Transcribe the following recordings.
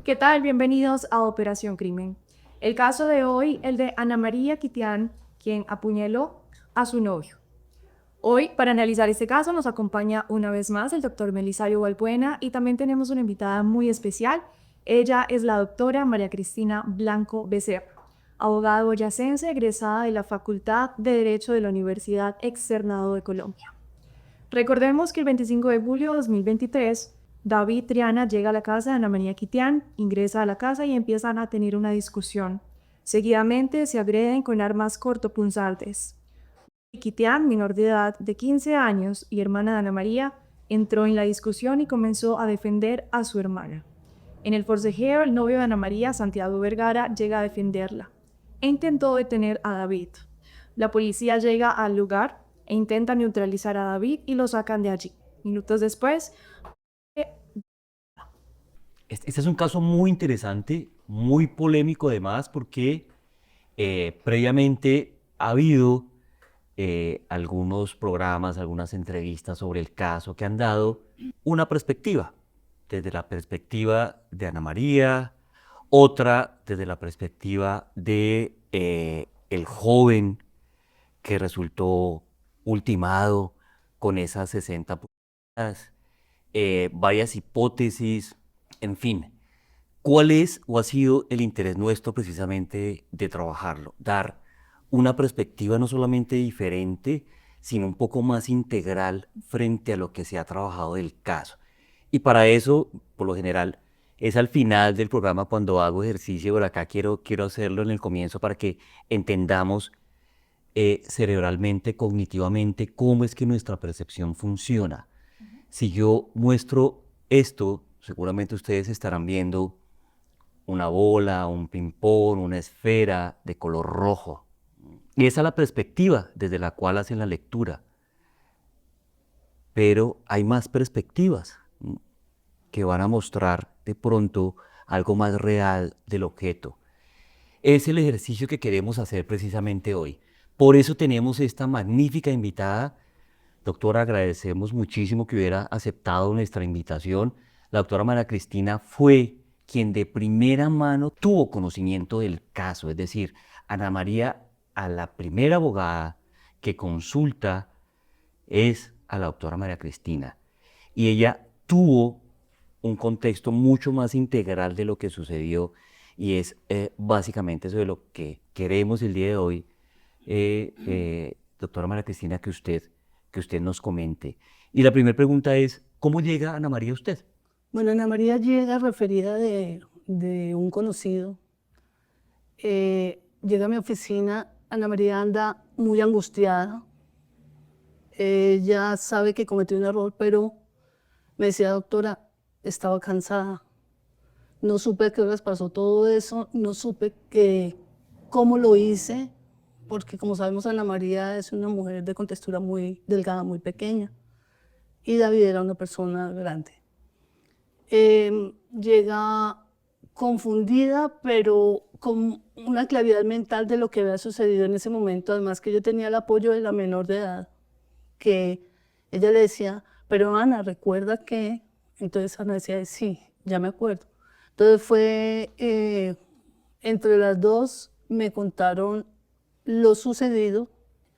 ¿Qué tal? Bienvenidos a Operación Crimen. El caso de hoy, el de Ana María Quitián, quien apuñaló a su novio. Hoy, para analizar este caso, nos acompaña una vez más el doctor Belisario Balbuena y también tenemos una invitada muy especial. Ella es la doctora María Cristina Blanco Becerra, abogada boyacense egresada de la Facultad de Derecho de la Universidad Externado de Colombia. Recordemos que el 25 de julio de 2023, David Triana llega a la casa de Ana María Quitián, ingresa a la casa y empiezan a tener una discusión. Seguidamente se agreden con armas cortopunzantes. Quitián, menor de edad de 15 años y hermana de Ana María, entró en la discusión y comenzó a defender a su hermana. En el forcejeo, el novio de Ana María, Santiago Vergara, llega a defenderla e intentó detener a David. La policía llega al lugar e intenta neutralizar a David y lo sacan de allí. Minutos después, Este es un caso muy interesante, muy polémico además, porque previamente ha habido algunos programas, algunas entrevistas sobre el caso que han dado una perspectiva, desde la perspectiva de Ana María, otra desde la perspectiva de el joven que resultó ultimado con esas 60 pulgadas, varias hipótesis, en fin. ¿Cuál es o ha sido el interés nuestro precisamente de trabajarlo? Dar una perspectiva no solamente diferente, sino un poco más integral frente a lo que se ha trabajado del caso. Y para eso, por lo general, es al final del programa cuando hago ejercicio, por acá quiero hacerlo en el comienzo para que entendamos cerebralmente, cognitivamente, cómo es que nuestra percepción funciona. Si yo muestro esto, seguramente ustedes estarán viendo una bola, un ping-pong, una esfera de color rojo. Y esa es la perspectiva desde la cual hacen la lectura. Pero hay más perspectivas que van a mostrar de pronto algo más real del objeto. Es el ejercicio que queremos hacer precisamente hoy. Por eso tenemos esta magnífica invitada. Doctora, agradecemos muchísimo que hubiera aceptado nuestra invitación. La doctora María Cristina fue quien de primera mano tuvo conocimiento del caso, es decir, Ana María, a la primera abogada que consulta es a la doctora María Cristina. Y ella tuvo un contexto mucho más integral de lo que sucedió y es básicamente eso de lo que queremos el día de hoy, doctora María Cristina, que usted nos comente. Y la primera pregunta es, ¿cómo llega Ana María a usted? Bueno, Ana María llega referida de un conocido. Llega a mi oficina, Ana María anda muy angustiada. Ella sabe que cometió un error, pero me decía, doctora, estaba cansada. No supe a qué horas pasó todo eso, no supe cómo lo hice, porque como sabemos, Ana María es una mujer de contextura muy delgada, muy pequeña, y David era una persona grande. Llega confundida, pero con una claridad mental de lo que había sucedido en ese momento, además que yo tenía el apoyo de la menor de edad, que ella le decía, pero Ana, recuerda que, entonces Ana decía, sí, ya me acuerdo. Entonces fue, entre las dos me contaron lo sucedido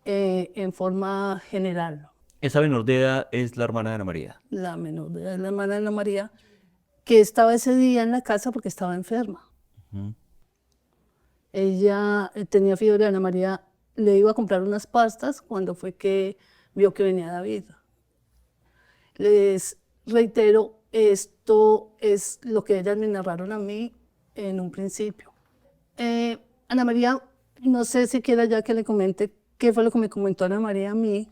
en forma general. Esa menor de edad es la hermana de Ana María. La menor de edad, la hermana de Ana María, que estaba ese día en la casa porque estaba enferma. Ella tenía fiebre, Ana María le iba a comprar unas pastas cuando fue que vio que venía David. Les reitero, esto es lo que ellas me narraron a mí en un principio. Ana María, no sé si quiera ya que le comente qué fue lo que me comentó Ana María a mí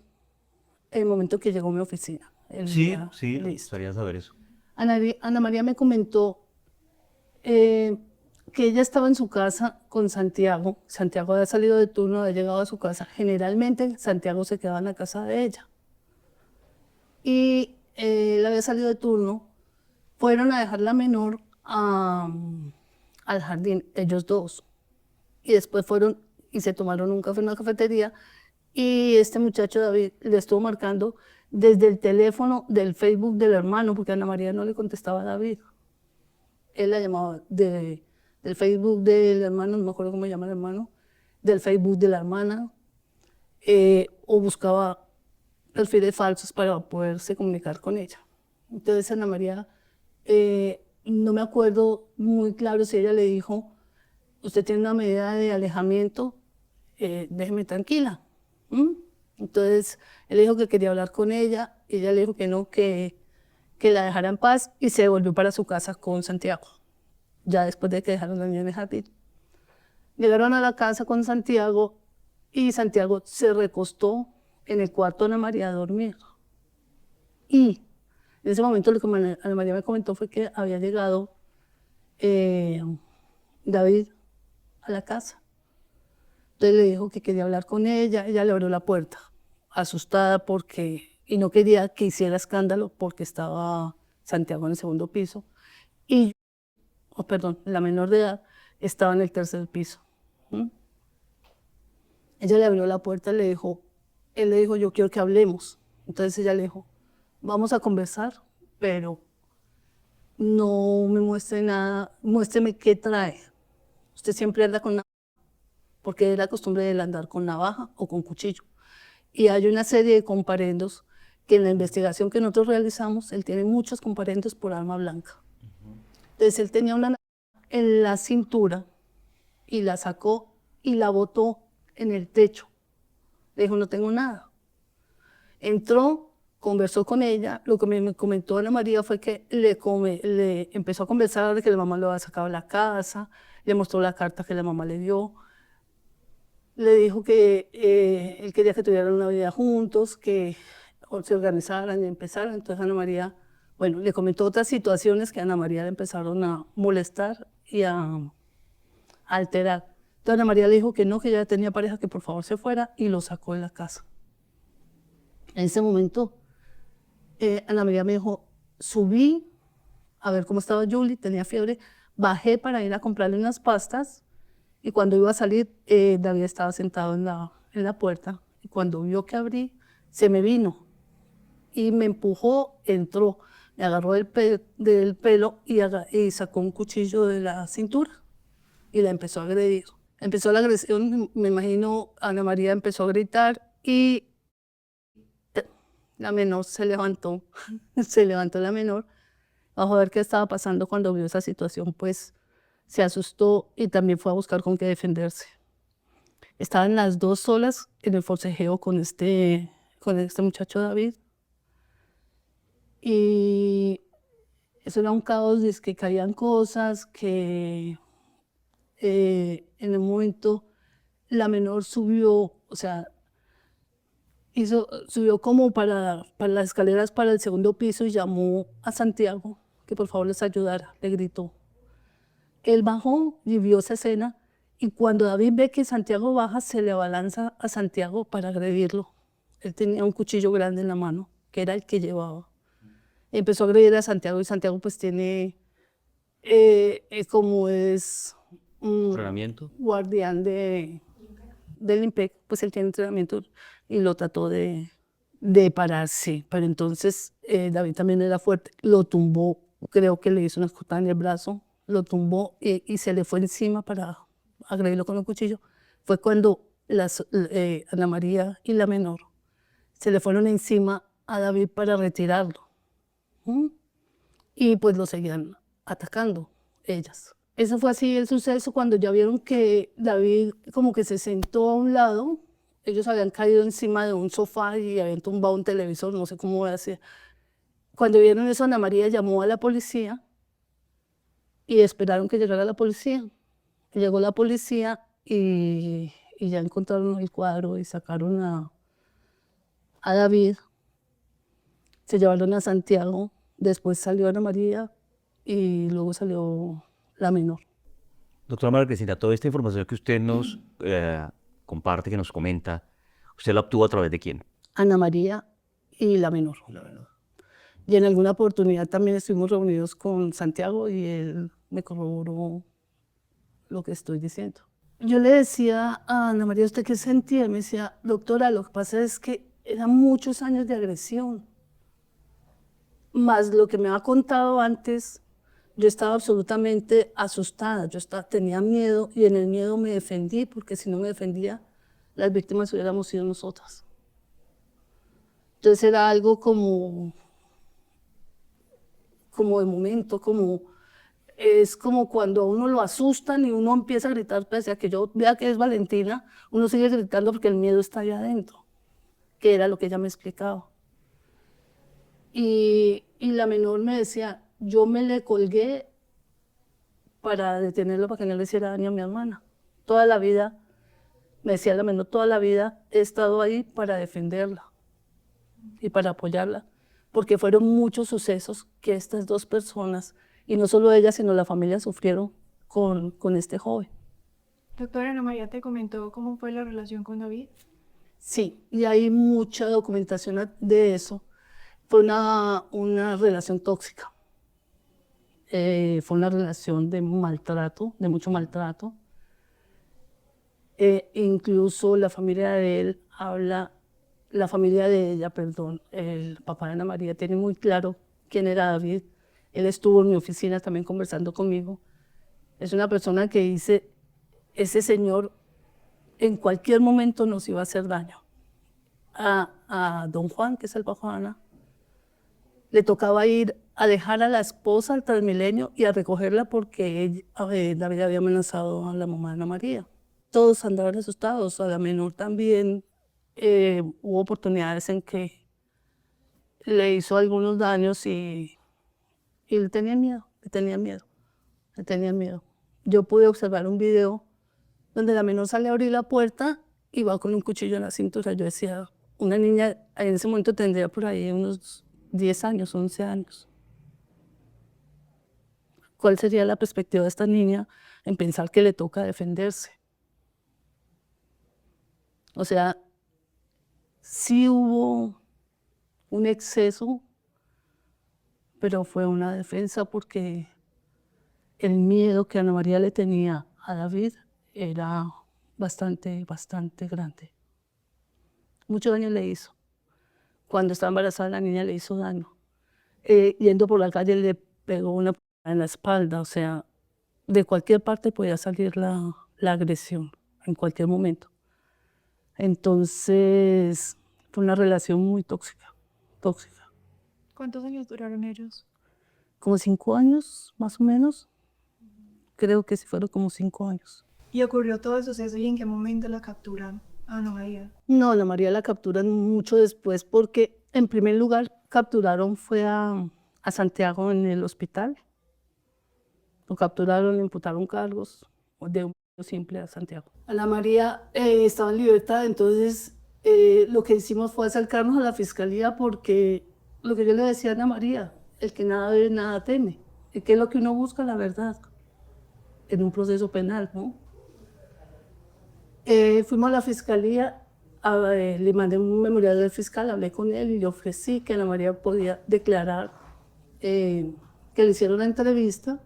en el momento que llegó a mi oficina. Sí, Listo. me gustaría saber eso. Ana María me comentó que ella estaba en su casa con Santiago. Santiago había salido de turno, había llegado a su casa. Generalmente Santiago se quedaba en la casa de ella. Y él había salido de turno. Fueron a dejar la menor al jardín, ellos dos. Y después fueron y se tomaron un café en una cafetería. Y este muchacho David le estuvo marcando desde el teléfono del Facebook del hermano, porque Ana María no le contestaba a David. Él la llamaba del Facebook del hermano, no me acuerdo cómo se llama el hermano, del Facebook de la hermana, o buscaba perfiles falsos para poderse comunicar con ella. Entonces Ana María, no me acuerdo muy claro si ella le dijo, usted tiene una medida de alejamiento, déjeme tranquila. Entonces él le dijo que quería hablar con ella, y ella le dijo que no, que la dejara en paz, y se volvió para su casa con Santiago, ya después de que dejaron la niña en el jardín. Llegaron a la casa con Santiago, y Santiago se recostó en el cuarto de Ana María a dormir. Y en ese momento lo que Ana María me comentó fue que había llegado David a la casa. Entonces le dijo que quería hablar con ella, ella le abrió la puerta, asustada y no quería que hiciera escándalo porque estaba Santiago en el segundo piso y, la menor de edad estaba en el tercer piso. Ella le abrió la puerta y él le dijo, yo quiero que hablemos. Entonces ella le dijo, vamos a conversar, pero no me muestre nada, muéstreme qué trae. Usted siempre anda con navaja, porque es la costumbre de andar con navaja o con cuchillo. Y hay una serie de comparendos que en la investigación que nosotros realizamos, él tiene muchos comparendos por arma blanca. Entonces él tenía una navaja en la cintura y la sacó y la botó en el techo. Le dijo, no tengo nada. Entró, conversó con ella. Lo que me comentó Ana María fue que le empezó a conversar de que la mamá lo había sacado de la casa, le mostró la carta que la mamá le dio, le dijo que él quería que tuvieran una vida juntos, que se organizaran y empezaran. Entonces Ana María, bueno, le comentó otras situaciones que a Ana María le empezaron a molestar y a alterar. Entonces Ana María le dijo que no, que ya tenía pareja, que por favor se fuera, y lo sacó de la casa. En ese momento, Ana María me dijo, subí a ver cómo estaba Julie, tenía fiebre, bajé para ir a comprarle unas pastas, y cuando iba a salir, David estaba sentado en la puerta, y cuando vio que abrí, se me vino, y me empujó, entró, me agarró del pelo y sacó un cuchillo de la cintura, y la empezó a agredir. Empezó la agresión, me imagino, Ana María empezó a gritar, y la menor se levantó, se levantó la menor, a ver qué estaba pasando. Cuando vio esa situación, pues se asustó y también fue a buscar con qué defenderse. Estaban las dos solas en el forcejeo con este muchacho David. Y eso era un caos, es que caían cosas, que en el momento la menor subió, o sea, subió como para las escaleras para el segundo piso y llamó a Santiago que por favor les ayudara, le gritó. Él bajó y vio esa escena, y cuando David ve que Santiago baja, se le abalanza a Santiago para agredirlo. Él tenía un cuchillo grande en la mano, que era el que llevaba. Empezó a agredir a Santiago, y Santiago pues tiene, como es ¿Entrenamiento? guardián del IMPEC, pues él tiene entrenamiento y lo trató de parar, sí. Pero entonces David también era fuerte, lo tumbó, creo que le hizo una escotada en el brazo, lo tumbó y se le fue encima para agredirlo con el cuchillo. Fue cuando Ana María y la menor se le fueron encima a David para retirarlo. Y pues lo seguían atacando ellas. Eso fue así el suceso. Cuando ya vieron que David como que se sentó a un lado, ellos habían caído encima de un sofá y habían tumbado un televisor, no sé cómo voy a hacer. Cuando vieron eso, Ana María llamó a la policía y esperaron que llegara la policía. Llegó la policía y ya encontraron el cuadro y sacaron a David. Se llevaron a Santiago, después salió Ana María y luego salió la menor. Doctora María Cristina, toda esta información que usted nos comparte, que nos comenta, ¿usted la obtuvo a través de quién? Ana María y la menor. Y en alguna oportunidad también estuvimos reunidos con Santiago y él me corroboró lo que estoy diciendo. Yo le decía a Ana María, ¿usted qué sentía? Me decía, doctora, lo que pasa es que eran muchos años de agresión. más lo que me ha contado antes, yo estaba absolutamente asustada, tenía miedo y en el miedo me defendí, porque si no me defendía, las víctimas hubiéramos sido nosotras. Entonces era algo como de momento, es como cuando a uno lo asustan y uno empieza a gritar, pese a que yo vea que es Valentina, uno sigue gritando porque el miedo está allá adentro, que era lo que ella me explicaba. Y la menor me decía, yo me le colgué para detenerlo, para que no le hiciera daño a mi hermana. Toda la vida, me decía la menor, toda la vida he estado ahí para defenderla y para apoyarla, porque fueron muchos sucesos que estas dos personas, y no solo ella, sino la familia, sufrieron con este joven. Doctora Ana María, ¿te comentó cómo fue la relación con David? Sí, y hay mucha documentación de eso. Fue una relación tóxica. Fue una relación de maltrato, de mucho maltrato. Incluso la familia de él la familia de ella, perdón, el papá de Ana María tiene muy claro quién era David. Él estuvo en mi oficina también conversando conmigo. Es una persona que dice, ese señor en cualquier momento nos iba a hacer daño. A don Juan, que es el papá de Ana, le tocaba ir a dejar a la esposa al Transmilenio y a recogerla porque David había amenazado a la mamá de Ana María. Todos andaban asustados, a la menor también. Hubo oportunidades en que le hizo algunos daños y le tenía miedo, le tenía miedo, le tenía miedo. Yo pude observar un video donde la menor sale a abrir la puerta y va con un cuchillo en la cintura. Yo decía, una niña en ese momento tendría por ahí unos 10 años, 11 años. ¿Cuál sería la perspectiva de esta niña en pensar que le toca defenderse? O sea, sí hubo un exceso, pero fue una defensa porque el miedo que Ana María le tenía a David era bastante grande. Mucho daño le hizo. Cuando estaba embarazada la niña le hizo daño. Yendo por la calle le pegó una en la espalda, o sea, de cualquier parte podía salir la agresión, en cualquier momento. Entonces, fue una relación muy tóxica. ¿Cuántos años duraron ellos? Como 5 años, más o menos. Creo que sí fueron como 5 años. ¿Y ocurrió todo el suceso y en qué momento la capturan a Ana María? No, Ana María la capturan mucho después porque, en primer lugar, capturaron fue a Santiago en el hospital. Lo capturaron, le imputaron cargos de un simple a Santiago. Ana María estaba en libertad, entonces lo que hicimos fue acercarnos a la fiscalía porque lo que yo le decía a Ana María, el que nada ve, nada teme. ¿Qué es lo que uno busca? La verdad, en un proceso penal, ¿no? Fuimos a la fiscalía, le mandé un memorial al fiscal, hablé con él y le ofrecí que Ana María podía declarar, que le hiciera una entrevista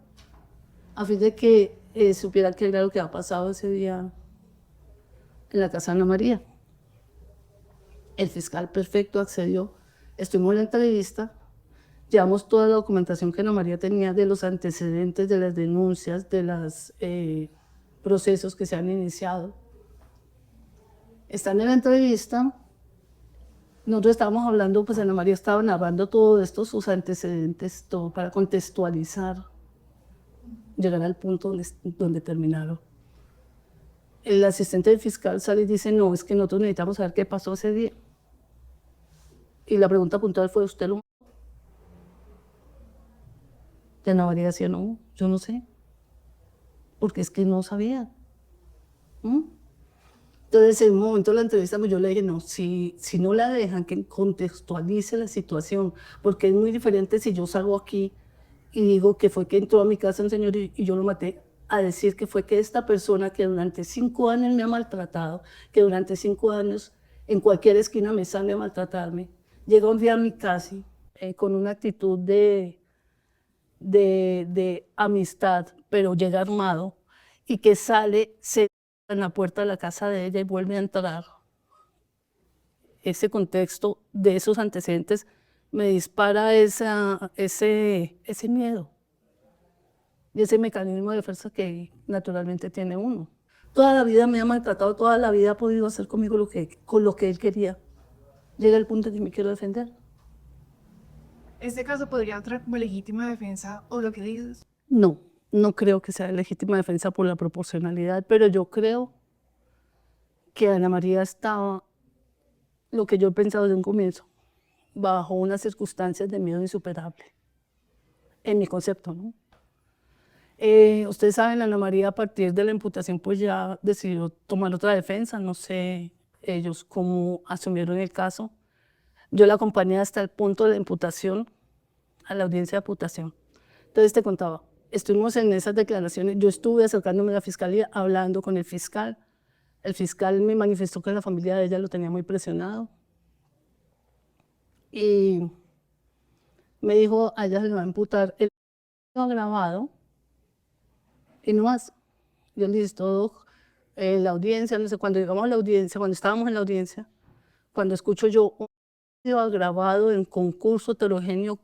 a fin de que supiera qué era lo que había pasado ese día en la casa de Ana María. El fiscal perfecto accedió, estuvimos en la entrevista, llevamos toda la documentación que Ana María tenía de los antecedentes, de las denuncias, de los procesos que se han iniciado. Están en la entrevista, nosotros estábamos hablando, pues Ana María estaba narrando todo esto, sus antecedentes, todo para contextualizar, llegar al punto donde terminaron. El asistente del fiscal sale y dice, no, es que nosotros necesitamos saber qué pasó ese día. Y la pregunta puntual fue, ¿usted lo mató? Y Ana María decía, no, yo no sé, porque es que no sabía. Entonces, en un momento de la entrevista, pues yo le dije, no, si no la dejan que contextualice la situación, porque es muy diferente si yo salgo aquí y digo que fue que entró a mi casa un señor y yo lo maté, a decir que fue que esta persona que durante 5 años me ha maltratado, que durante 5 años en cualquier esquina me sale a maltratarme, llega un día a mi casa con una actitud de amistad, pero llega armado, y que sale, se en la puerta de la casa de ella y vuelve a entrar. Ese contexto de esos antecedentes me dispara ese miedo y ese mecanismo de defensa que naturalmente tiene uno. Toda la vida me ha maltratado, toda la vida ha podido hacer conmigo con lo que él quería. Llega el punto en que me quiero defender. ¿Este caso podría entrar como legítima defensa o lo que dices? No, no creo que sea legítima defensa por la proporcionalidad, pero yo creo que Ana María estaba, lo que yo he pensado desde un comienzo, bajo unas circunstancias de miedo insuperable, en mi concepto, ¿no? Ustedes saben, Ana María a partir de la imputación pues ya decidió tomar otra defensa, no sé ellos cómo asumieron el caso. Yo la acompañé hasta el punto de la imputación, a la audiencia de imputación. Entonces te contaba, estuvimos en esas declaraciones, yo estuve acercándome a la fiscalía, hablando con el fiscal me manifestó que la familia de ella lo tenía muy presionado y me dijo, a ella se le va a imputar el agravado y no más. Yo le dije todo en la audiencia, no sé, cuando llegamos a la audiencia, cuando estábamos en la audiencia, cuando escucho yo un video agravado en concurso heterogéneo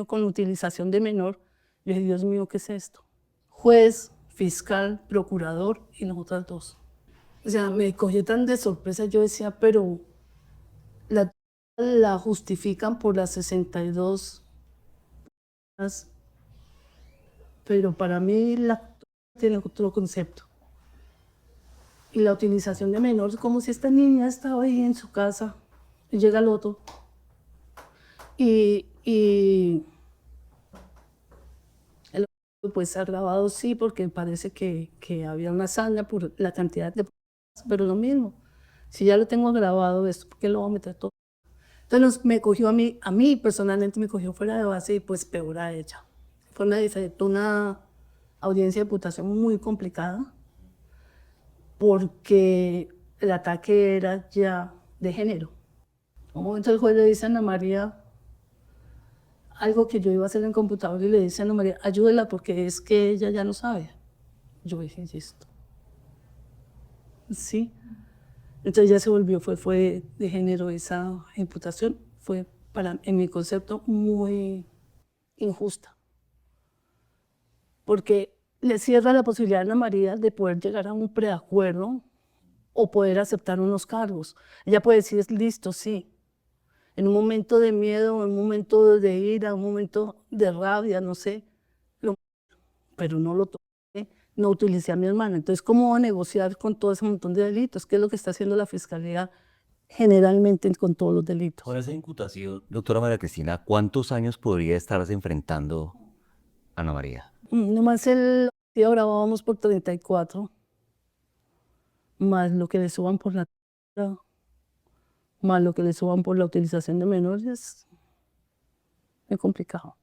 con utilización de menor, yo dije, Dios mío, ¿qué es esto? Juez, fiscal, procurador y las otras dos. O sea, me cogió tan de sorpresa, yo decía, pero la justifican por las 62, pero para mí tiene otro concepto. Y la utilización de menores, como si esta niña estaba ahí en su casa, y llega el otro, y el otro pues agravado sí, porque parece que había una hazaña por la cantidad de pruebas, pero lo mismo, si ya lo tengo agravado esto, ¿por qué lo voy a meter todo? Entonces me cogió a mí personalmente me cogió fuera de base y pues peor a ella. Fue una audiencia de imputación muy complicada porque el ataque era ya de género. En un momento el juez le dice a Ana María algo que yo iba a hacer en computador y le dice a Ana María, ayúdela porque es que ella ya no sabe. Yo dije, esto. Sí. Entonces ya se volvió, fue de género esa imputación. Fue, en mi concepto, muy injusta. Porque le cierra la posibilidad a Ana María de poder llegar a un preacuerdo o poder aceptar unos cargos. Ella puede decir, listo, sí. En un momento de miedo, en un momento de ira, en un momento de rabia, no sé, pero no lo toqué, no utilicé a mi hermana. Entonces, ¿cómo voy a negociar con todo ese montón de delitos? ¿Qué es lo que está haciendo la Fiscalía generalmente con todos los delitos? Con esa imputación, doctora María Cristina, ¿cuántos años podría estarse enfrentando Ana María? Nomás el homicidio grabábamos por 34, más lo que le suban por la más lo que le suban por la utilización de menores, es complicado.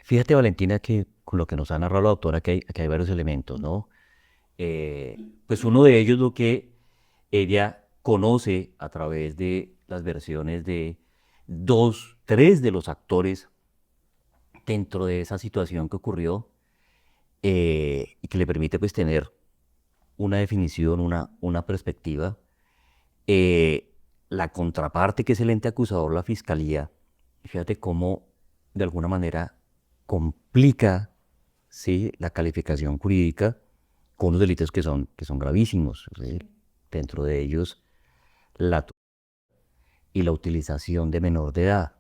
Fíjate, Valentina, que con lo que nos ha narrado la doctora, que hay varios elementos, ¿no? Pues uno de ellos lo que ella conoce a través de las versiones de tres de los actores dentro de esa situación que ocurrió y que le permite pues tener una definición, una perspectiva. La contraparte, que es el ente acusador, la fiscalía, fíjate cómo de alguna manera complica, ¿sí?, la calificación jurídica con unos delitos que son gravísimos, ¿sí? Dentro de ellos la y la utilización de menor de edad.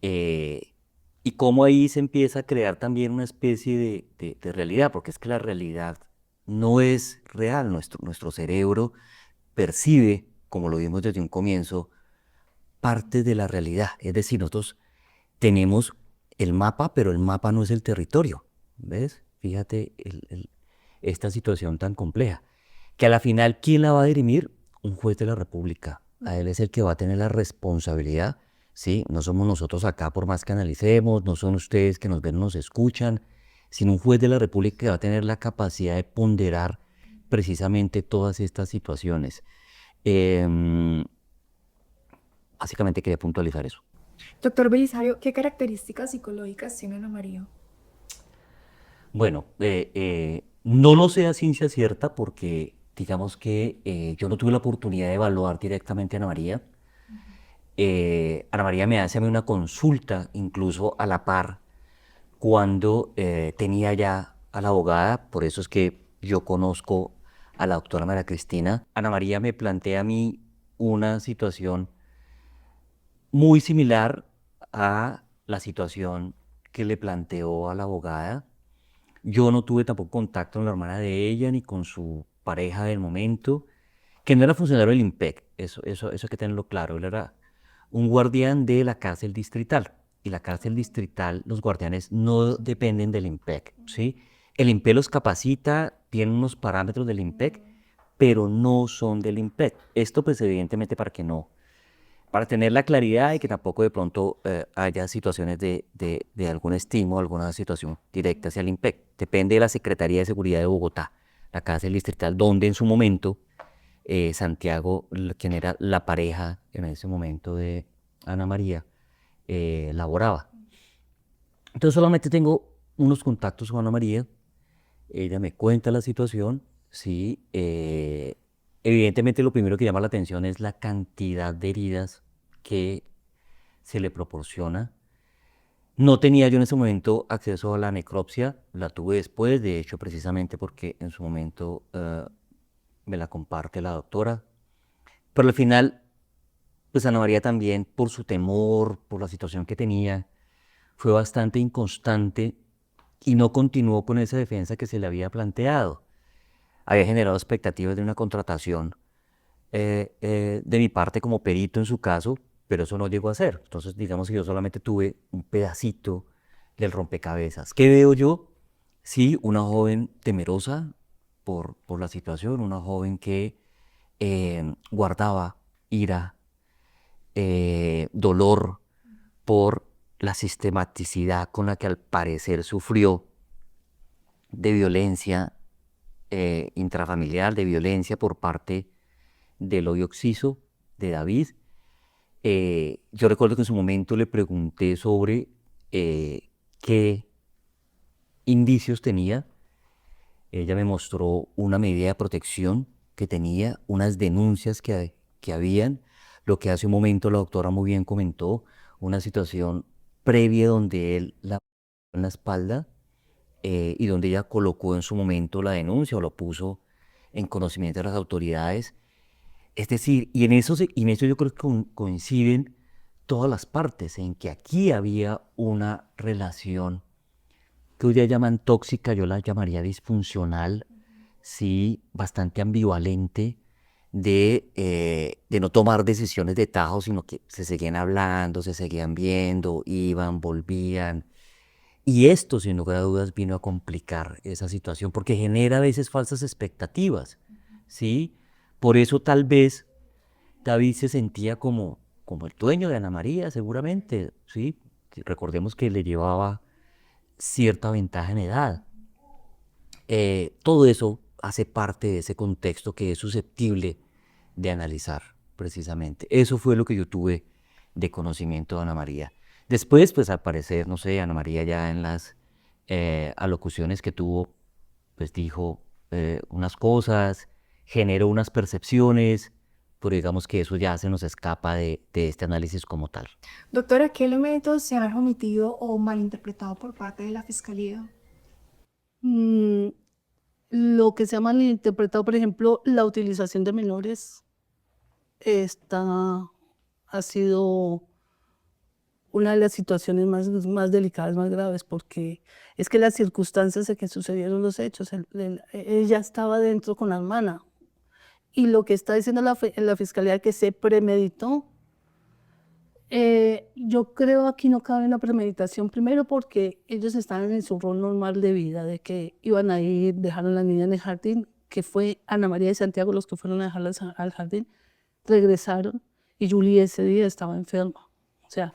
Y cómo ahí se empieza a crear también una especie de realidad, porque es que la realidad no es real. Nuestro cerebro percibe, como lo vimos desde un comienzo, parte de la realidad. Es decir, nosotros tenemos el mapa, pero el mapa no es el territorio. ¿Ves? Fíjate esta situación tan compleja. Que a la final, ¿quién la va a dirimir? Un juez de la República. A él es el que va a tener la responsabilidad, ¿sí? No somos nosotros acá por más que analicemos, no son ustedes que nos ven, nos escuchan, sino un juez de la República que va a tener la capacidad de ponderar precisamente todas estas situaciones. Básicamente quería puntualizar eso. Doctor Belisario, ¿qué características psicológicas tiene Ana María? Bueno, no lo sé a ciencia cierta porque digamos que yo no tuve la oportunidad de evaluar directamente a Ana María. Ana María me hace a mí una consulta, incluso a la par, cuando tenía ya a la abogada, por eso es que yo conozco a la doctora María Cristina. Ana María me plantea a mí una situación muy similar a la situación que le planteó a la abogada. Yo no tuve tampoco contacto con la hermana de ella ni con su pareja del momento, que no era funcionario del IMPEC, eso hay que tenerlo claro. Él era un guardián de la cárcel distrital. Y la cárcel distrital, los guardianes no dependen del IMPEC, ¿sí? El IMPEC los capacita, tiene unos parámetros del IMPEC, pero no son del IMPEC. Esto pues evidentemente para tener la claridad y que tampoco de pronto haya situaciones de algún estímulo, alguna situación directa hacia el IMPEC. Depende de la Secretaría de Seguridad de Bogotá, la cárcel distrital, donde en su momento Santiago, quien era la pareja en ese momento de Ana María, laboraba. Entonces solamente tengo unos contactos con Ana María, ella me cuenta la situación, sí, evidentemente lo primero que llama la atención es la cantidad de heridas que se le proporciona. No tenía yo en ese momento acceso a la necropsia, la tuve después, de hecho precisamente porque en su momento me la comparte la doctora, pero al final pues Ana María también, por su temor, por la situación que tenía, fue bastante inconstante y no continuó con esa defensa que se le había planteado. Había generado expectativas de una contratación de mi parte como perito en su caso, pero eso no llegó a ser. Entonces, digamos que yo solamente tuve un pedacito del rompecabezas. ¿Qué veo yo? Sí, una joven temerosa por la situación, una joven que guardaba ira, dolor por la sistematicidad con la que al parecer sufrió de violencia intrafamiliar, de violencia por parte del hoyo Oxiso de David. Yo recuerdo que en su momento le pregunté sobre qué indicios tenía. Ella me mostró una medida de protección que tenía, unas denuncias que habían, lo que hace un momento la doctora muy bien comentó, una situación previa donde él la en la espalda y donde ella colocó en su momento la denuncia o lo puso en conocimiento de las autoridades. Es decir, y en eso yo creo que coinciden todas las partes, en que aquí había una relación que hoy día llaman tóxica, yo la llamaría disfuncional, sí, bastante ambivalente, de no tomar decisiones de tajo, sino que se seguían hablando, se seguían viendo, iban, volvían. Y esto, sin lugar a dudas, vino a complicar esa situación porque genera a veces falsas expectativas, ¿sí? Por eso tal vez David se sentía como el dueño de Ana María, seguramente, ¿sí? Recordemos que le llevaba cierta ventaja en edad. Todo eso hace parte de ese contexto que es susceptible de analizar, precisamente. Eso fue lo que yo tuve de conocimiento de Ana María. Después, pues al parecer, no sé, Ana María ya en las alocuciones que tuvo, pues dijo unas cosas, generó unas percepciones, pero digamos que eso ya se nos escapa de este análisis como tal. Doctora, ¿qué elementos se han omitido o malinterpretado por parte de la Fiscalía? Mm, lo que se ha malinterpretado, por ejemplo, la utilización de menores, ha sido una de las situaciones más delicadas, más graves, porque es que las circunstancias en que sucedieron los hechos, ella estaba dentro con la hermana, y lo que está diciendo la Fiscalía que se premeditó, yo creo aquí no cabe la premeditación, primero porque ellos estaban en su rol normal de vida, de que iban a ir, dejaron a la niña en el jardín, que fue Ana María y Santiago los que fueron a dejarla al jardín, regresaron y Julie ese día estaba enferma. O sea,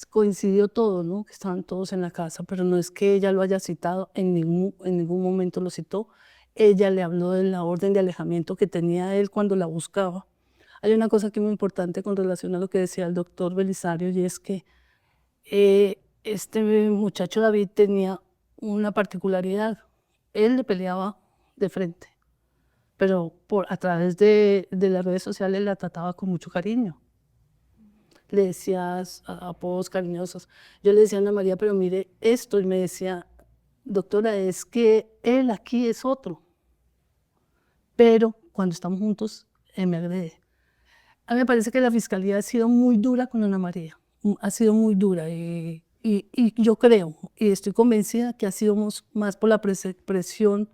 coincidió todo, ¿no? Que estaban todos en la casa, pero no es que ella lo haya citado, en ningún momento lo citó. Ella le habló de la orden de alejamiento que tenía él cuando la buscaba. Hay una cosa que es muy importante con relación a lo que decía el doctor Belisario, y es que este muchacho David tenía una particularidad. Él le peleaba de frente, pero a través de las redes sociales la trataba con mucho cariño. le decía apodos cariñosos. Yo le decía a Ana María, pero mire esto, y me decía, doctora, es que él aquí es otro, pero cuando estamos juntos, él me agrede. A mí me parece que la fiscalía ha sido muy dura con Ana María, ha sido muy dura, y yo creo, y estoy convencida que ha sido más por la presión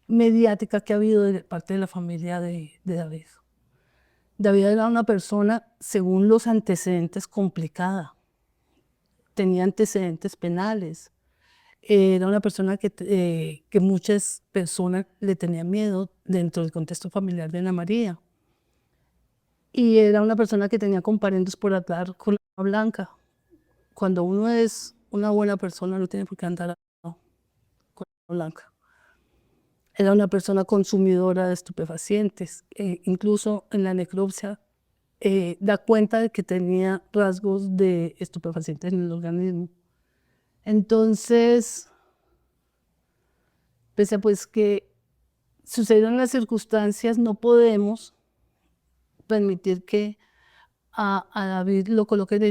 mediática que ha habido de parte de la familia de David. David era una persona, según los antecedentes, complicada. Tenía antecedentes penales. Era una persona que muchas personas le tenían miedo dentro del contexto familiar de Ana María. Y era una persona que tenía comparendos por andar con la blanca. Cuando uno es una buena persona, no tiene por qué andar con la blanca. Era una persona consumidora de estupefacientes. Incluso en la necropsia da cuenta de que tenía rasgos de estupefacientes en el organismo. Entonces, pese a pues que sucedieron las circunstancias, no podemos permitir que a David lo coloquen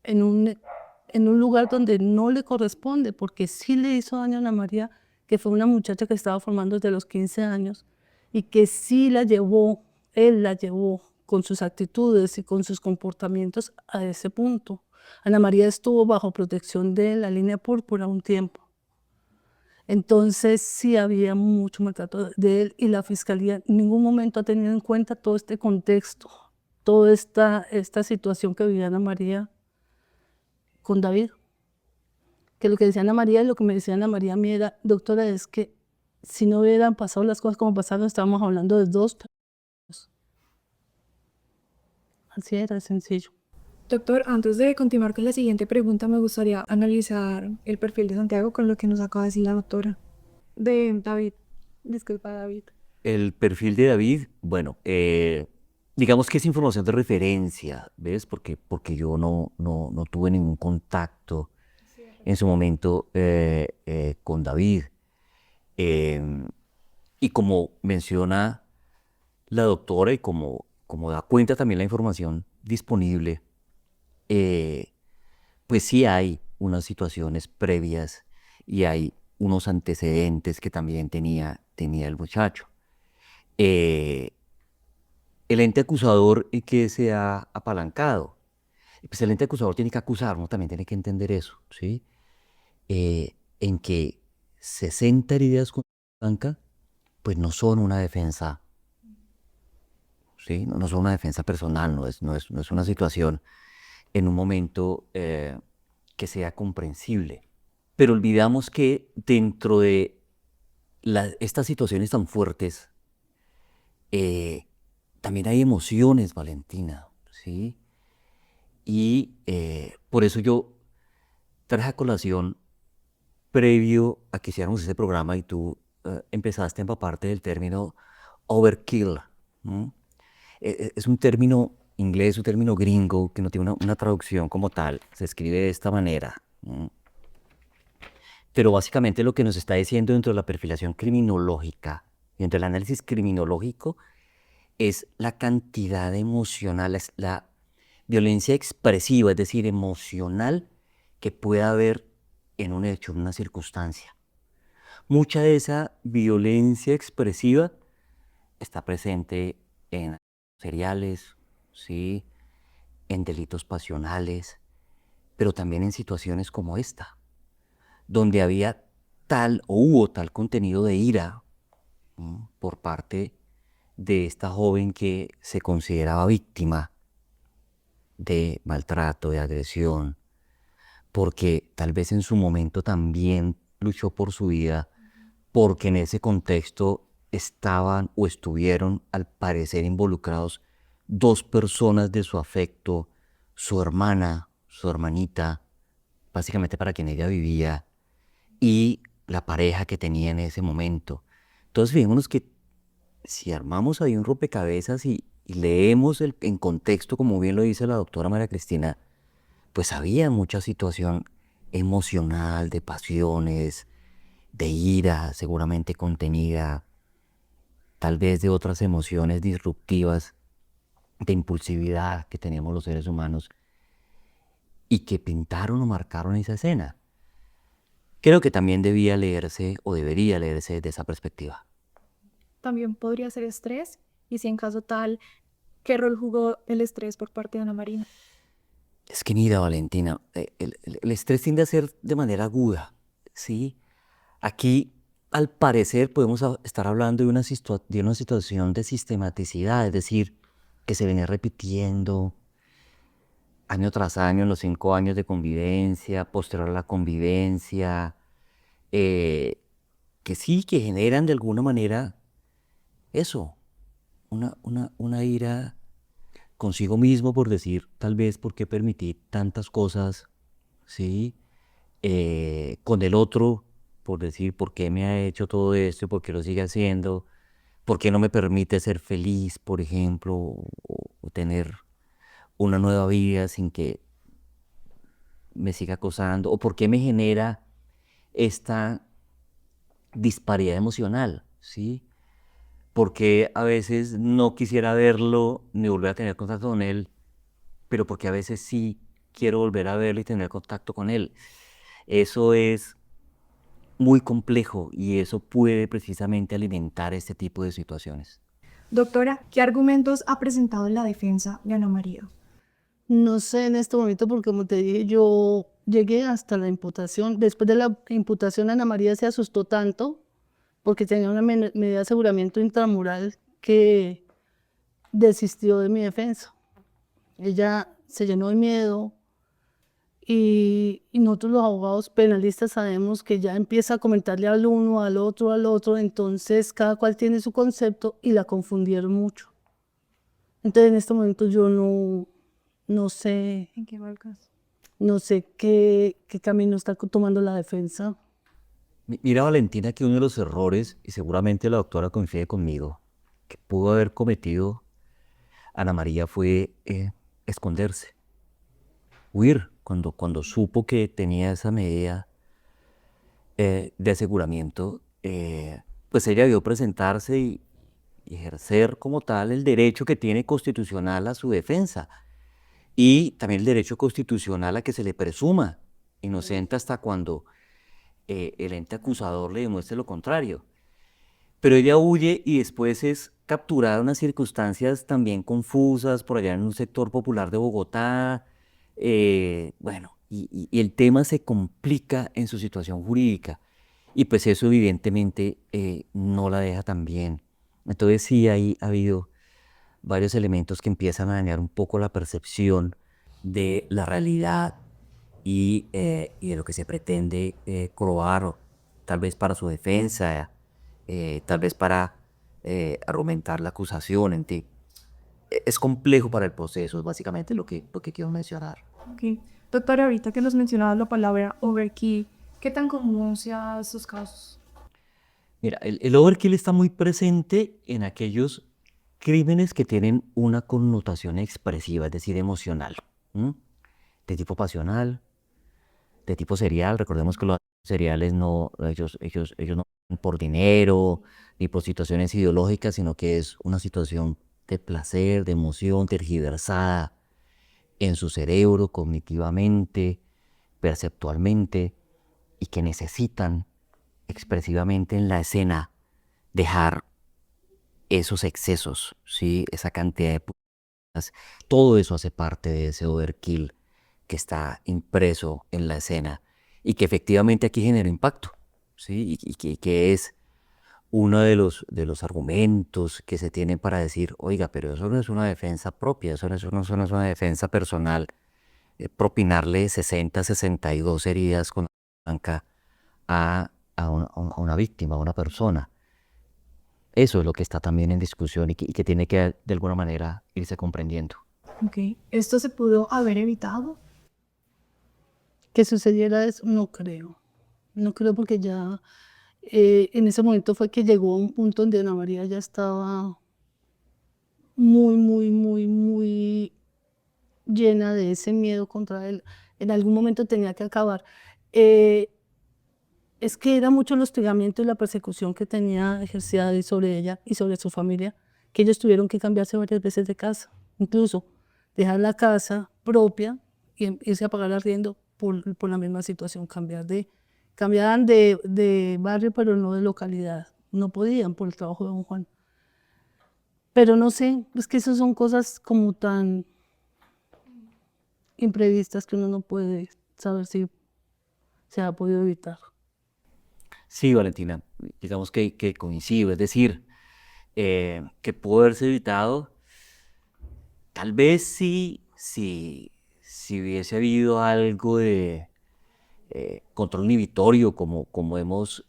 en un lugar donde no le corresponde, porque sí le hizo daño a Ana María, que fue una muchacha que estaba formando desde los 15 años y que sí él la llevó con sus actitudes y con sus comportamientos a ese punto. Ana María estuvo bajo protección de la línea púrpura un tiempo. Entonces sí había mucho maltrato de él y la fiscalía en ningún momento ha tenido en cuenta todo este contexto, toda esta situación que vivía Ana María con David. Que lo que decía Ana María y lo que me decía Ana María a mí era, doctora, es que si no hubieran pasado las cosas como pasaron, estábamos hablando de 2 personas. Así era, de sencillo. Doctor, antes de continuar con la siguiente pregunta, me gustaría analizar el perfil de Santiago con lo que nos acaba de decir la doctora. De David. Disculpa, David. El perfil de David, bueno, digamos que es información de referencia, ¿ves? Porque yo no tuve ningún contacto en su momento con David. Y como menciona la doctora y como da cuenta también la información disponible, pues sí hay unas situaciones previas y hay unos antecedentes que también tenía el muchacho. El ente acusador que se ha apalancado, pues el ente acusador tiene que acusar, uno también tiene que entender eso, ¿sí? En que 60 heridas con blanca, pues no son una defensa, ¿sí? No son una defensa personal, no es una situación en un momento que sea comprensible. Pero olvidamos que dentro de estas situaciones tan fuertes, también hay emociones, Valentina, ¿sí? Y por eso yo traje a colación, previo a que hiciéramos este programa y tú empezaste a empaparte del término overkill, ¿no? Es un término inglés, un término gringo que no tiene una traducción como tal, se escribe de esta manera, ¿no? Pero básicamente lo que nos está diciendo dentro de la perfilación criminológica, dentro del análisis criminológico, es la cantidad emocional, es la violencia expresiva, es decir, emocional, que pueda haber en un hecho, en una circunstancia. Mucha de esa violencia expresiva está presente en seriales, ¿sí? En delitos pasionales, pero también en situaciones como esta, donde había tal o hubo tal contenido de ira, ¿no? Por parte de esta joven que se consideraba víctima de maltrato, de agresión, porque tal vez en su momento también luchó por su vida, porque en ese contexto estaban o estuvieron al parecer involucrados 2 personas de su afecto, su hermana, su hermanita, básicamente para quien ella vivía, y la pareja que tenía en ese momento. Entonces fijémonos que si armamos ahí un rompecabezas y leemos en contexto, como bien lo dice la doctora María Cristina, pues había mucha situación emocional, de pasiones, de ira seguramente contenida, tal vez de otras emociones disruptivas de impulsividad que tenemos los seres humanos y que pintaron o marcaron esa escena. Creo que también debía leerse o debería leerse desde esa perspectiva. También podría ser estrés, y si en caso tal, ¿qué rol jugó el estrés por parte de Ana María? Es que mira, Valentina, el estrés tiende a ser de manera aguda, ¿sí? Aquí, al parecer, podemos estar hablando de de una situación de sistematicidad, es decir, que se viene repitiendo año tras año en los 5 años de convivencia, posterior a la convivencia, eh, que sí, que generan de alguna manera eso, una ira consigo mismo por decir, tal vez, por qué permití tantas cosas, ¿sí? Con el otro, por decir, por qué me ha hecho todo esto, por qué lo sigue haciendo, por qué no me permite ser feliz, por ejemplo, o tener una nueva vida sin que me siga acosando, o por qué me genera esta disparidad emocional, ¿sí? Porque a veces no quisiera verlo ni volver a tener contacto con él, pero porque a veces sí quiero volver a verlo y tener contacto con él. Eso es muy complejo y eso puede precisamente alimentar este tipo de situaciones. Doctora, ¿qué argumentos ha presentado en la defensa de Ana María? No sé en este momento porque como te dije, yo llegué hasta la imputación. Después de la imputación, Ana María se asustó tanto porque tenía una medida de aseguramiento intramural que desistió de mi defensa. Ella se llenó de miedo y nosotros los abogados penalistas sabemos que ya empieza a comentarle al uno, al otro, entonces cada cual tiene su concepto y la confundieron mucho. Entonces en este momento yo no sé, ¿En qué va el caso? no sé qué camino está tomando la defensa. Mira, Valentina, que uno de los errores, y seguramente la doctora coincide conmigo, que pudo haber cometido Ana María fue esconderse, huir, cuando supo que tenía esa medida de aseguramiento, pues ella debió presentarse y ejercer como tal el derecho que tiene constitucional a su defensa y también el derecho constitucional a que se le presuma inocente hasta cuando el ente acusador le demuestre lo contrario. Pero ella huye y después es capturada en unas circunstancias también confusas por allá en un sector popular de Bogotá. Bueno, y el tema se complica en su situación jurídica y pues eso evidentemente no la deja tan bien. Entonces sí, ahí ha habido varios elementos que empiezan a dañar un poco la percepción de la realidad y de lo que se pretende probar, o tal vez para su defensa, tal vez para argumentar la acusación en ti. Es complejo para el proceso, es básicamente lo que quiero mencionar. Ok. Doctora, ahorita que nos mencionabas la palabra overkill, ¿qué tan común sean estos casos? Mira, el overkill está muy presente en aquellos crímenes que tienen una connotación expresiva, es decir, emocional, ¿m? De tipo pasional, de tipo serial. Recordemos que los seriales no, ellos no van por dinero ni por situaciones ideológicas, sino que es una situación de placer, de emoción tergiversada en su cerebro, cognitivamente, perceptualmente, y que necesitan expresivamente en la escena dejar esos excesos, ¿sí? Esa cantidad de putas. Todo eso hace parte de ese overkill que está impreso en la escena y que efectivamente aquí genera impacto, ¿sí? Que es uno de los argumentos que se tienen para decir, oiga, pero eso no es una defensa propia, eso no es una defensa personal. Propinarle 62 heridas con blanca a una víctima, a una persona. Eso es lo que está también en discusión y que tiene que de alguna manera irse comprendiendo. Ok. ¿Esto se pudo haber evitado? Que sucediera eso, no creo. No creo porque ya en ese momento fue que llegó a un punto donde Ana María ya estaba muy llena de ese miedo contra él. En algún momento tenía que acabar. Eh, es que era mucho el hostigamiento y la persecución que tenía ejercida sobre ella y sobre su familia, que ellos tuvieron que cambiarse varias veces de casa. incluso dejar la casa propia y irse a pagar arriendo por la misma situación, cambiaban de barrio pero no de localidad, no podían por el trabajo de don Juan. Pero no sé, es que esas son cosas como tan imprevistas que uno no puede saber si se ha podido evitar. Sí, Valentina, digamos que coincido, es decir, que pudo haberse evitado, tal vez sí, si hubiese habido algo de control inhibitorio, como hemos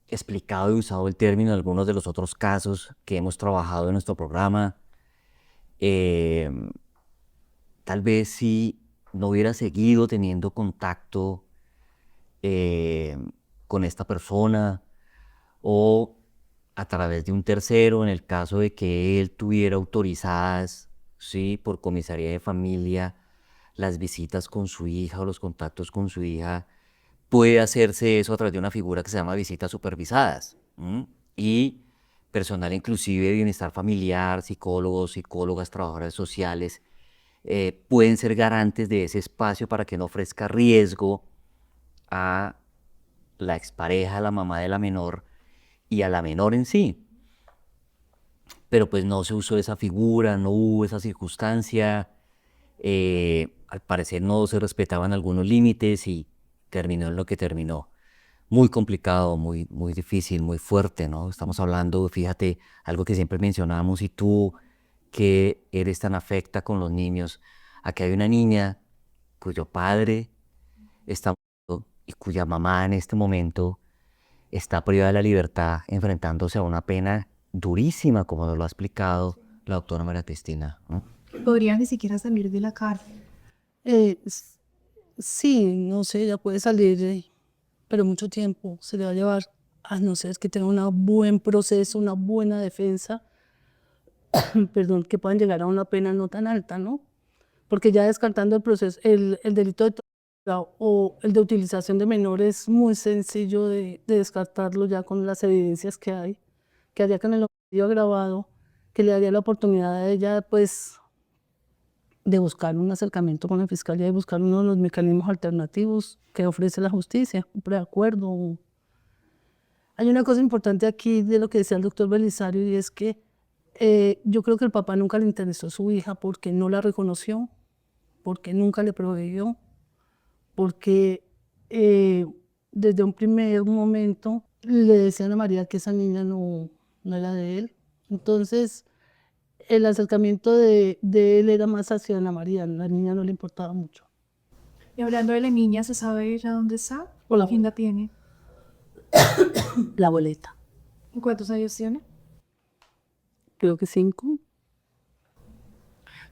explicado y usado el término en algunos de los otros casos que hemos trabajado en nuestro programa. Tal vez si no hubiera seguido teniendo contacto con esta persona o a través de un tercero, en el caso de que él tuviera autorizadas, ¿sí?, por comisaría de familia, las visitas con su hija o los contactos con su hija, puede hacerse eso a través de una figura que se llama visitas supervisadas. Y personal inclusive de bienestar familiar, psicólogos, psicólogas, trabajadoras sociales, pueden ser garantes de ese espacio para que no ofrezca riesgo a la expareja, a la mamá de la menor y a la menor en sí. Pero pues no se usó esa figura, no hubo esa circunstancia, al parecer no se respetaban algunos límites y terminó en lo que terminó. Muy complicado, muy difícil, muy fuerte, ¿no? Estamos hablando, fíjate, algo que siempre mencionamos, y tú que eres tan afecta con los niños, aquí hay una niña cuyo padre está muerto y cuya mamá en este momento está privada de la libertad, enfrentándose a una pena durísima, como nos lo ha explicado la doctora María Cristina, ¿no? Podría ni siquiera salir de la cárcel. Sí, no sé, ya puede salir, pero mucho tiempo se le va a llevar, a no ser que tenga un buen proceso, una buena defensa, perdón, que puedan llegar a una pena no tan alta, ¿no? Porque ya descartando el proceso, el delito de tortura o el de utilización de menores es muy sencillo de descartarlo ya con las evidencias que hay, que haría con el homicidio agravado, que le daría la oportunidad a ella, pues, de buscar un acercamiento con la fiscalía y buscar uno de los mecanismos alternativos que ofrece la justicia, un preacuerdo. Hay una cosa importante aquí de lo que decía el doctor Belisario, y es que yo creo que el papá nunca le interesó a su hija porque no la reconoció, porque nunca le proveyó, porque desde un primer momento le decían a María que esa niña no era de él. Entonces, el acercamiento de él era más hacia Ana María, la niña no le importaba mucho. Y hablando de la niña, ¿se sabe ella dónde está? Hola. ¿Quién la tiene? La abuelita, ¿Y cuántos años tiene? creo que 5.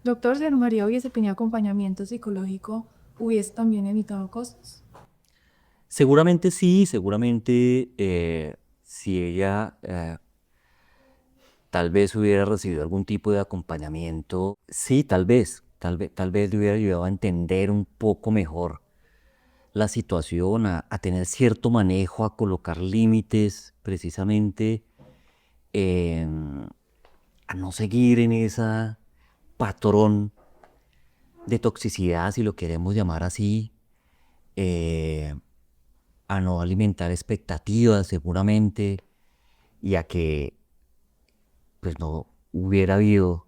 Doctor, si Ana María hubiese tenido acompañamiento psicológico, ¿hubiese también evitado cosas? Seguramente sí, seguramente si ella tal vez hubiera recibido algún tipo de acompañamiento, sí, tal vez le hubiera ayudado a entender un poco mejor la situación, a tener cierto manejo, a colocar límites precisamente, a no seguir en ese patrón de toxicidad, si lo queremos llamar así, a no alimentar expectativas seguramente, y a que pues no hubiera habido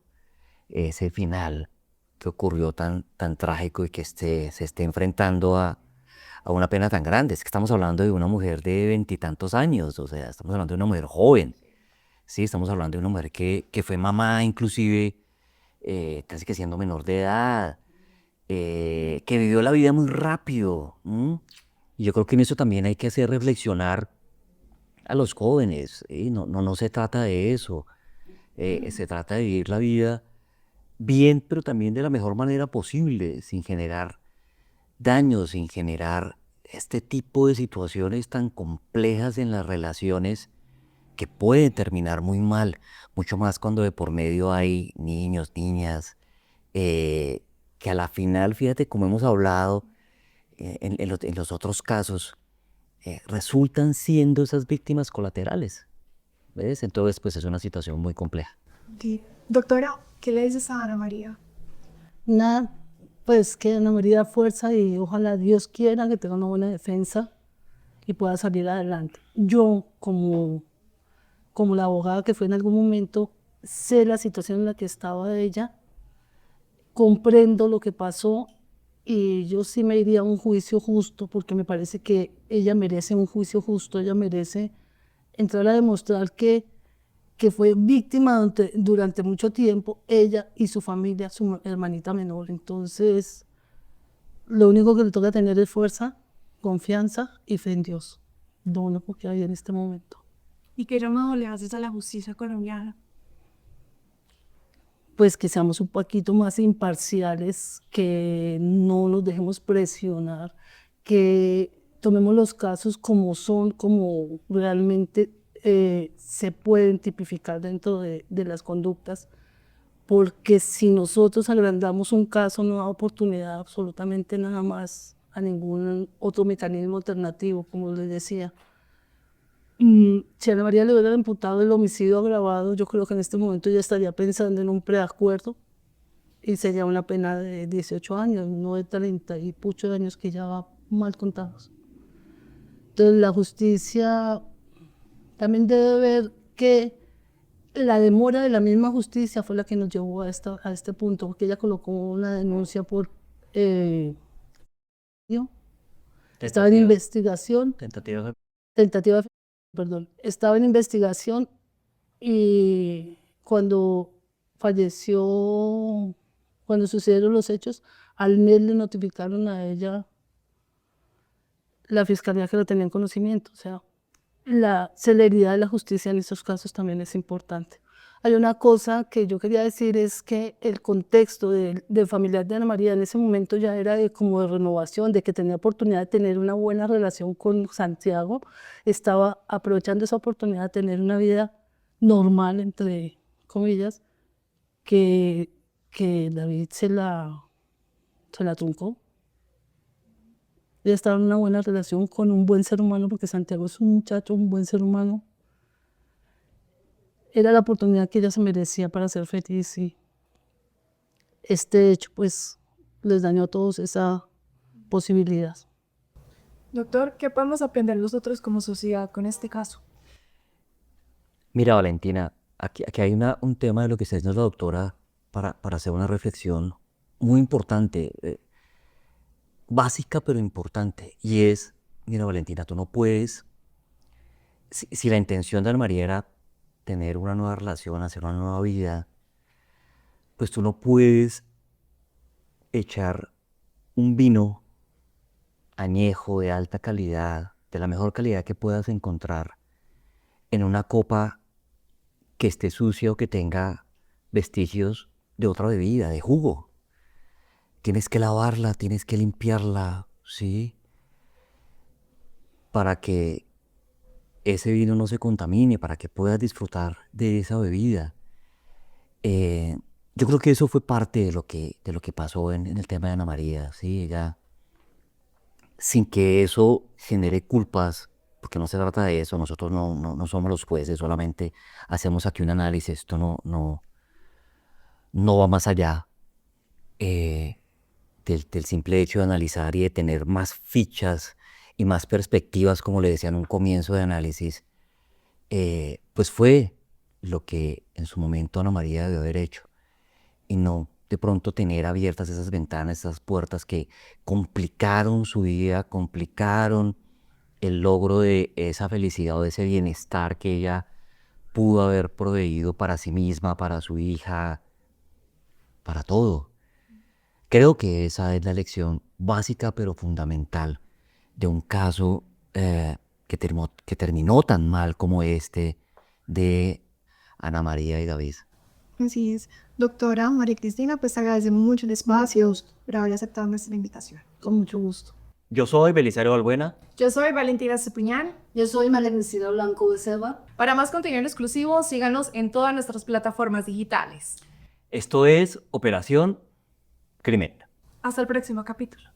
ese final que ocurrió tan trágico y que se esté enfrentando a una pena tan grande. Es que estamos hablando de una mujer de 20 y tantos años, o sea, estamos hablando de una mujer joven, ¿sí? Estamos hablando de una mujer que fue mamá inclusive casi que siendo menor de edad, que vivió la vida muy rápido. Y yo creo que en eso también hay que hacer reflexionar a los jóvenes, ¿sí? No se trata de eso. Se trata de vivir la vida bien, pero también de la mejor manera posible, sin generar daños, sin generar este tipo de situaciones tan complejas en las relaciones que pueden terminar muy mal, mucho más cuando de por medio hay niños, niñas, que a la final, fíjate como hemos hablado en los otros casos, resultan siendo esas víctimas colaterales, ¿ves? Entonces, pues es una situación muy compleja. Sí. Doctora, ¿Qué le dices a Ana María? Nada, pues que Ana María da fuerza y ojalá Dios quiera que tenga una buena defensa y pueda salir adelante. Yo, como la abogada que fue en algún momento, sé la situación en la que estaba ella, comprendo lo que pasó y yo sí me iría a un juicio justo porque me parece que ella merece un juicio justo, ella merece entrar a demostrar que fue víctima durante mucho tiempo, ella y su familia, su hermanita menor. Entonces, lo único que le toca tener es fuerza, confianza y fe en Dios. Lo único que hay en este momento. ¿Y qué llamado le haces a la justicia colombiana? Pues que seamos un poquito más imparciales, que no nos dejemos presionar, que tomemos los casos como son, como realmente se pueden tipificar dentro de las conductas, porque si nosotros agrandamos un caso no da oportunidad absolutamente nada más a ningún otro mecanismo alternativo, como les decía. Si a Ana María le hubieran imputado el homicidio agravado, yo creo que en este momento ya estaría pensando en un preacuerdo y sería una pena de 18 años, no de 30 y pucho de años que ya va mal contados. Entonces la justicia también debe ver que la demora de la misma justicia fue la que nos llevó a este punto, porque ella colocó una denuncia por estaba en investigación, Tentativa. tentativa, perdón, estaba en investigación y cuando falleció, cuando sucedieron los hechos, al mes le notificaron a ella la fiscalía que lo tenía en conocimiento. O sea, la celeridad de la justicia en estos casos también es importante. Hay una cosa que yo quería decir, es que el contexto del familiar de Ana María en ese momento ya era como de renovación, de que tenía oportunidad de tener una buena relación con Santiago, estaba aprovechando esa oportunidad de tener una vida normal, entre comillas, que David se la truncó. Ella estaba en una buena relación con un buen ser humano, porque Santiago es un muchacho, un buen ser humano. Era la oportunidad que ella se merecía para ser feliz y este hecho pues les dañó a todos esa posibilidad. Doctor, ¿qué podemos aprender nosotros como sociedad con este caso? Mira, Valentina, aquí hay un tema de lo que está diciendo la doctora para hacer una reflexión muy importante, básica pero importante, y es, mira, Valentina, tú no puedes, si la intención de Ana María era tener una nueva relación, hacer una nueva vida, pues tú no puedes echar un vino añejo de alta calidad, de la mejor calidad que puedas encontrar, en una copa que esté sucia o que tenga vestigios de otra bebida, de jugo. Tienes que lavarla, tienes que limpiarla, ¿sí? Para que ese vino no se contamine, para que puedas disfrutar de esa bebida. Yo creo que eso fue parte de lo que pasó en el tema de Ana María, ¿sí? Ella, sin que eso genere culpas, porque no se trata de eso, nosotros no somos los jueces, solamente hacemos aquí un análisis, esto no va más allá del simple hecho de analizar y de tener más fichas y más perspectivas, como le decía en un comienzo de análisis, pues fue lo que en su momento Ana María debió haber hecho, y no de pronto tener abiertas esas ventanas, esas puertas que complicaron su vida, complicaron el logro de esa felicidad o de ese bienestar que ella pudo haber proveído para sí misma, para su hija, para todo. Creo que esa es la lección básica pero fundamental de un caso que terminó tan mal como este de Ana María y David. Así es. Doctora María Cristina, pues agradecemos mucho el espacio por haber aceptado nuestra invitación. Con mucho gusto. Yo soy Belisario Balbuena. Yo soy Valentina Cepuñán. Yo soy María Cristina Blanco Becerra. Para más contenido exclusivo, síganos en todas nuestras plataformas digitales. Esto es Operación Crimen. Hasta el próximo capítulo.